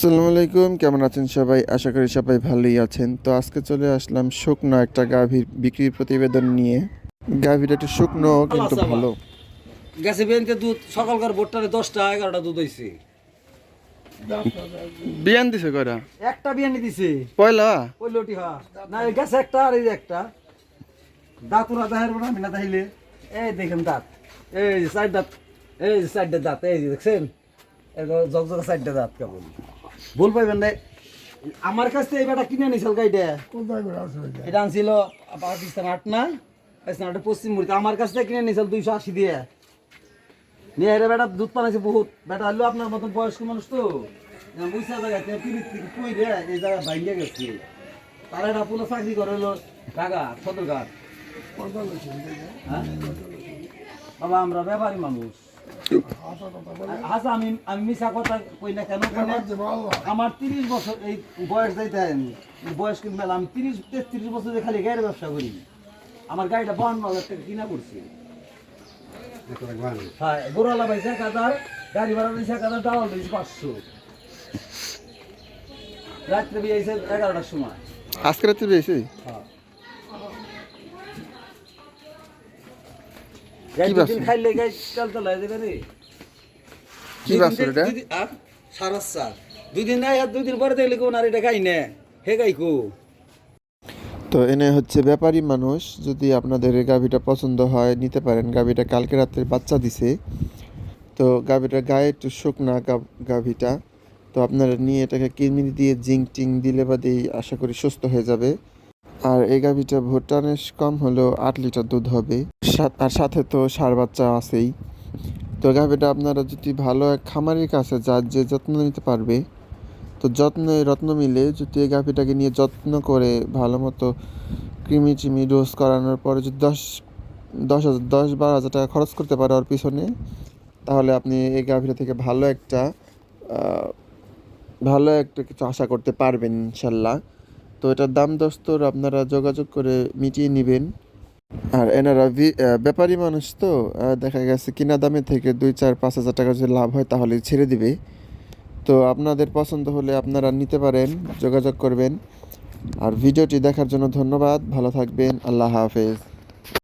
আসসালামু আলাইকুম, কেমন আছেন সবাই? আশা করি সবাই ভালোই আছেন। তো আজকে চলে আসলাম শুকনো একটা গাভীর বিক্রির প্রতিবেদন নিয়ে। গাভীটা একটু শুকনো কিন্তু ভালো। গেছে ব্যাংকে দুধ সকালকার ভোরটারে 10টা 11টা দুধ হইছে। বিয়ান দিছে কয়টা? একটা বিয়ানি দিছে পয়লা ওইলোটি না এই গেছে একটা আর এই যে একটা দাঁতুরা দাহের বড় আমি না তাইলে এই দেখেন দাঁত এই যে সাইড দাঁত এই যে সাইডের দাঁত এই যে দেখছেন এরকম জগজগা সাইডের দাঁত কেমন ভুল পাইবেন না। আমার কাছ থেকে এই বেটা কিনে নিছিল গাইটা এটা আনছিল পাকিস্তান 8 না পাকিস্তান 8 পশ্চিম মুড়িতে আমার কাছ থেকে কিনে নিছিল 280 দিয়ে নিয়ে রে বেটা দুধ পানাইছে বহুত বেটা হলো আপনার মতন বয়স্ক মানুষ তো বুঝা জায়গা পিড়িত থেকে কই রে এই জায়গা ভাইঙ্গে গেছে তারা এটা পুরো চাকরি করে হলো ঢাকা সদরঘাট। হ্যাঁ বাবা আমরা ব্যাপারী মানুষ। আচ্ছা আমি আমি মিশা কথা কই না কেন আমার 30 বছর এই বয়স যাইতেন বয়স কিন্তু মেলা আমি 30-33 বছর খালি গাড়ির ব্যবসা করি। আমার গাড়িটা 52,000 টাকা কিনা করছি। হ্যাঁ গোড়ালা ভাই 1,000 গাড়ি ভাড়া দিয়েছে 1,000 ডাউল দিয়েছে 500 রাত্রে বিয়েছে 11টার সময়। আজকে রাতে বেশি কি বাসন খাইলে গাই চলতে লাগে রে কি বাসন এটা? সারাসা দুই দিন নাই আর 2 দিন পরে দেখলে কোন আর এটা গাই না হে গাই কো। তো এনে হচ্ছে ব্যাপারী মানুষ, যদি আপনাদের এই গাভীটা পছন্দ হয় নিতে পারেন। গাভীটা কালকে রাত্রে বাচ্চা দিছে, তো গাভীটার গায়ে একটু শুকনা গাভীটা। তো আপনারা নিয়ে এটাকে কিরমিরি দিয়ে জিঙ্ক টিং দিলে বাদেই আশা করি সুস্থ হয়ে যাবে। আর এই গাভীটা ভুটানের কম হলেও 8 লিটার দুধ হবে, আর সাথে তো ষাঁড় বাচ্চা আছেই। তো গাভীটা আপনারা যদি ভালো এক খামারির কাছে যার যে যত্ন নিতে পারবে, তো যত্নে রত্ন মিলে যদি এই গাভীটাকে নিয়ে যত্ন করে ভালো মতো কৃমি চিমি ডোজ করানোর পরে যদি 10-12 হাজার টাকা খরচ করতে পারে ওর পিছনে, তাহলে আপনি এই গাভীটা থেকে ভালো একটা কিছু আশা করতে পারবেন ইনশাল্লাহ। তো এটার দাম দস্তর আপনারা যোগাযোগ করে মিটিয়ে নেবেন। আর এনারা ব্যাপারী মানুষ তো দেখা গেছে কিনা দামে থেকে 2-4-5 হাজার টাকা যদি লাভ হয় তাহলে ছেড়ে দিবে। তো আপনাদের পছন্দ হলে আপনারা নিতে পারেন, যোগাযোগ করবেন। আর ভিডিওটি দেখার জন্য ধন্যবাদ। ভালো থাকবেন। আল্লাহ হাফেজ।